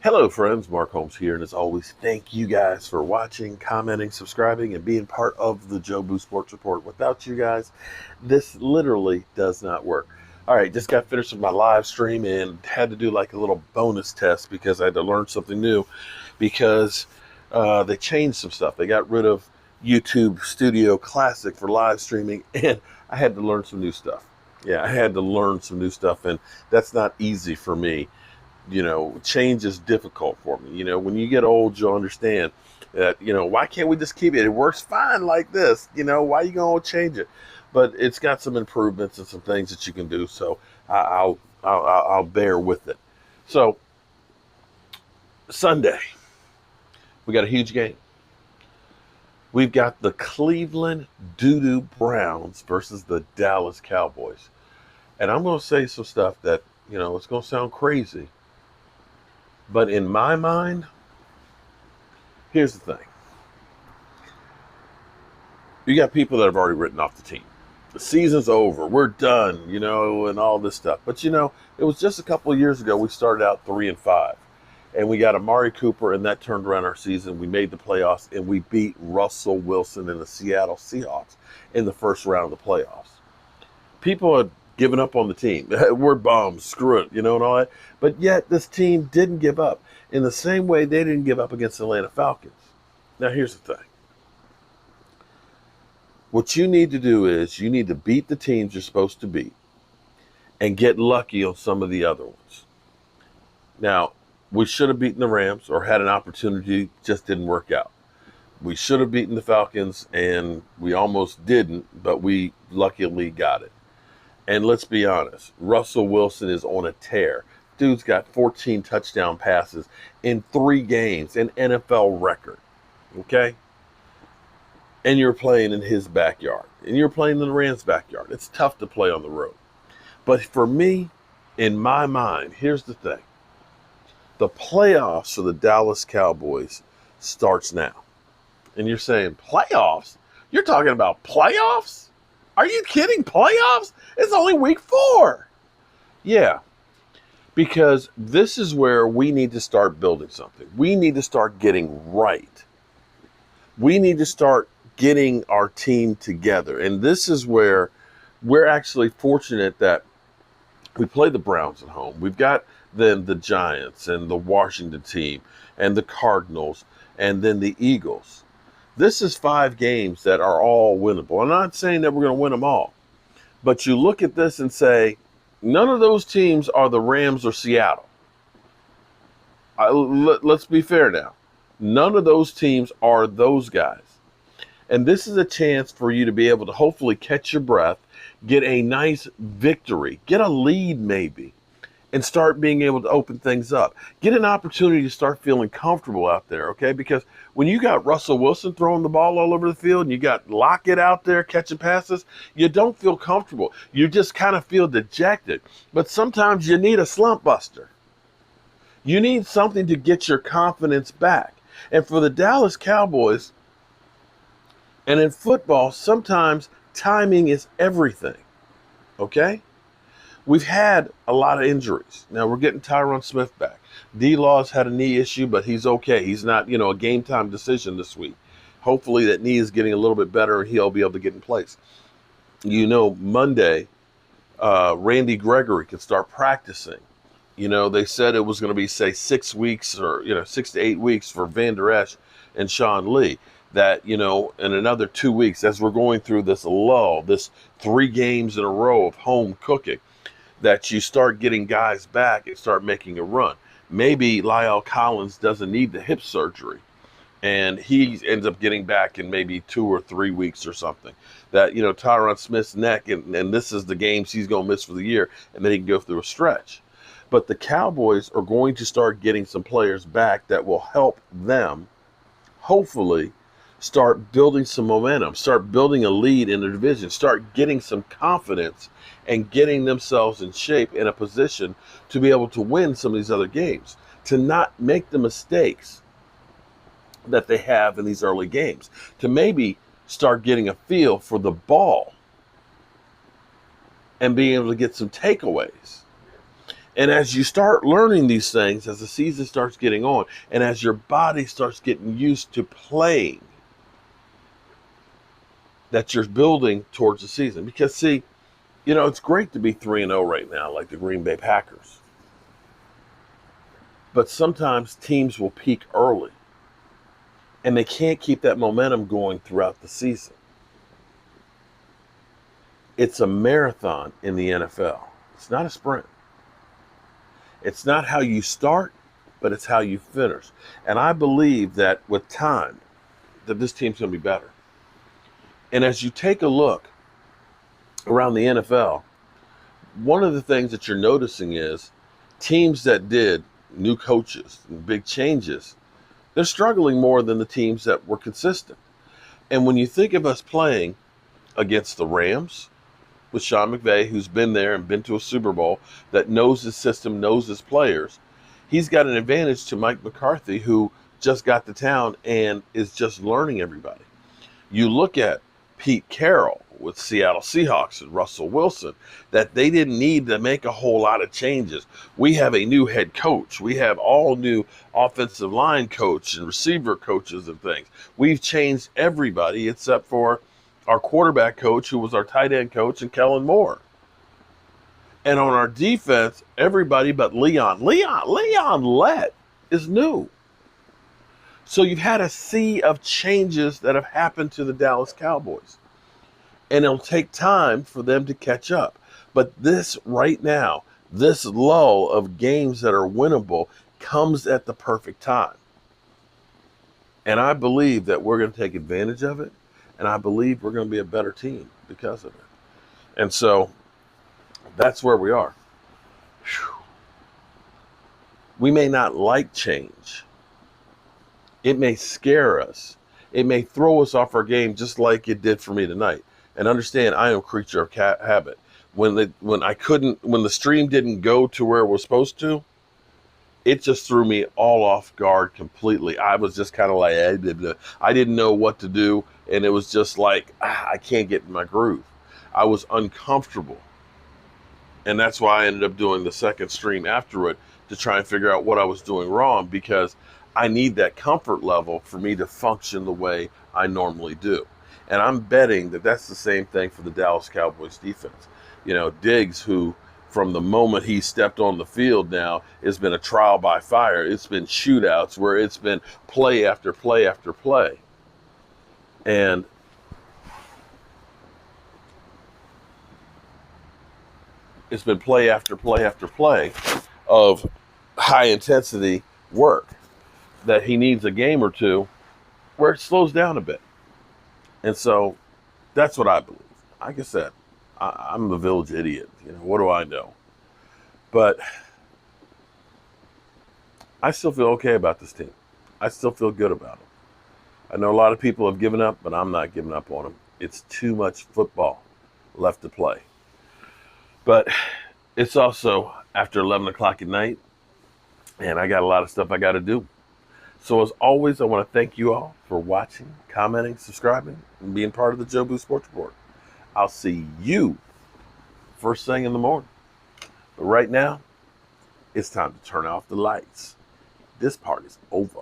Hello, friends. Mark Holmes here, and as always, thank you guys for watching, commenting, subscribing, and being part of the Joe Boo Sports Report. Without you guys, this literally does not work. All right, just got finished with my live stream and had to do like a little bonus test because I had to learn something new because they changed some stuff. They got rid of YouTube Studio Classic for live streaming, and I had to learn some new stuff. Yeah, I had to learn some new stuff, and that's not easy for me. Change is difficult for me. When you get old, you'll understand that, why can't we just keep it? It works fine like this. Why are you going to change it? But it's got some improvements and some things that you can do. So I'll bear with it. So Sunday, we got a huge game. We've got the Cleveland Doo-Doo Browns versus the Dallas Cowboys. And I'm going to say some stuff that, it's going to sound crazy. But in my mind, here's the thing. You got people that have already written off the team. The season's over. We're done, and all this stuff. But, it was just a couple of years ago we started out 3-5. And we got Amari Cooper, and that turned around our season. We made the playoffs, and we beat Russell Wilson and the Seattle Seahawks in the first round of the playoffs. People had given up on the team. We're bums, screw it, and all that. But yet this team didn't give up in the same way they didn't give up against the Atlanta Falcons. Now here's the thing. What you need to do is you need to beat the teams you're supposed to beat and get lucky on some of the other ones. Now, we should have beaten the Rams or had an opportunity, just didn't work out. We should have beaten the Falcons, and we almost didn't, but we luckily got it. And let's be honest, Russell Wilson is on a tear. Dude's got 14 touchdown passes in 3 games, an NFL record. Okay? And you're playing in his backyard. And you're playing in the Rams' backyard. It's tough to play on the road. But for me, in my mind, here's the thing. The playoffs for the Dallas Cowboys starts now. And you're saying, playoffs? You're talking about playoffs? Are you kidding? Playoffs? It's only week 4. Yeah, because this is where we need to start building something. We need to start getting right. We need to start getting our team together. And this is where we're actually fortunate that we play the Browns at home. We've got then the Giants and the Washington team and the Cardinals and then the Eagles. This is 5 games that are all winnable. I'm not saying that we're going to win them all. But you look at this and say, none of those teams are the Rams or Seattle. Let's be fair now. None of those teams are those guys. And this is a chance for you to be able to hopefully catch your breath, get a nice victory, get a lead maybe, and start being able to open things up. Get an opportunity to start feeling comfortable out there, okay? Because when you got Russell Wilson throwing the ball all over the field and you got Lockett out there catching passes, you don't feel comfortable. You just kind of feel dejected. But sometimes you need a slump buster. You need something to get your confidence back. And for the Dallas Cowboys, and in football, sometimes timing is everything, okay? We've had a lot of injuries. Now we're getting Tyron Smith back. D-Law's had a knee issue, but he's okay. He's not, a game time decision this week. Hopefully that knee is getting a little bit better and he'll be able to get in place. Monday, Randy Gregory can start practicing. They said it was going to be, say, 6 weeks or, 6 to 8 weeks for Van Der Esch and Sean Lee. That, in another 2 weeks, as we're going through this lull, this 3 games in a row of home cooking, that you start getting guys back and start making a run. Maybe La'el Collins doesn't need the hip surgery, and he ends up getting back in maybe 2 or 3 weeks or something. That, Tyron Smith's neck, and this is the games he's going to miss for the year, and then he can go through a stretch. But the Cowboys are going to start getting some players back that will help them, hopefully, start building some momentum, start building a lead in the division, start getting some confidence and getting themselves in shape in a position to be able to win some of these other games, to not make the mistakes that they have in these early games, to maybe start getting a feel for the ball and being able to get some takeaways. And as you start learning these things, as the season starts getting on, and as your body starts getting used to playing, that you're building towards the season. Because see, it's great to be 3-0 right now, like the Green Bay Packers. But sometimes teams will peak early, and they can't keep that momentum going throughout the season. It's a marathon in the NFL. It's not a sprint. It's not how you start, but it's how you finish. And I believe that with time, that this team's going to be better. And as you take a look around the NFL, one of the things that you're noticing is teams that did new coaches and big changes, they're struggling more than the teams that were consistent. And when you think of us playing against the Rams with Sean McVay, who's been there and been to a Super Bowl, that knows his system, knows his players, he's got an advantage to Mike McCarthy, who just got to town and is just learning everybody. You look at Pete Carroll with Seattle Seahawks and Russell Wilson, that they didn't need to make a whole lot of changes. We have a new head coach. We have all new offensive line coach and receiver coaches and things. We've changed everybody except for our quarterback coach, who was our tight end coach, and Kellen Moore. And on our defense, everybody but Leon Lett is new. So you've had a sea of changes that have happened to the Dallas Cowboys. And it'll take time for them to catch up. But this right now, this lull of games that are winnable comes at the perfect time. And I believe that we're going to take advantage of it. And I believe we're going to be a better team because of it. And so that's where we are. Whew. We may not like change. It may scare us. It may throw us off our game just like it did for me tonight. And understand, I am a creature of habit. When the stream didn't go to where it was supposed to, it just threw me all off guard completely. I was just kind of like, I didn't know what to do. And it was just like, I can't get in my groove. I was uncomfortable. And that's why I ended up doing the second stream after it, to try and figure out what I was doing wrong, because I need that comfort level for me to function the way I normally do. And I'm betting that that's the same thing for the Dallas Cowboys defense. Diggs, who from the moment he stepped on the field now, it's been a trial by fire. It's been shootouts where it's been play after play after play. And it's been play after play after play of high intensity work that he needs a game or two where it slows down a bit. And so that's what I believe. Like I said, I'm the village idiot. What do I know? But I still feel okay about this team. I still feel good about them. I know a lot of people have given up, but I'm not giving up on them. It's too much football left to play. But it's also after 11 o'clock at night, and I got a lot of stuff I got to do. So as always, I want to thank you all for watching, commenting, subscribing, and being part of the Joe Boo Sports Report. I'll see you first thing in the morning. But right now, it's time to turn off the lights. This part is over.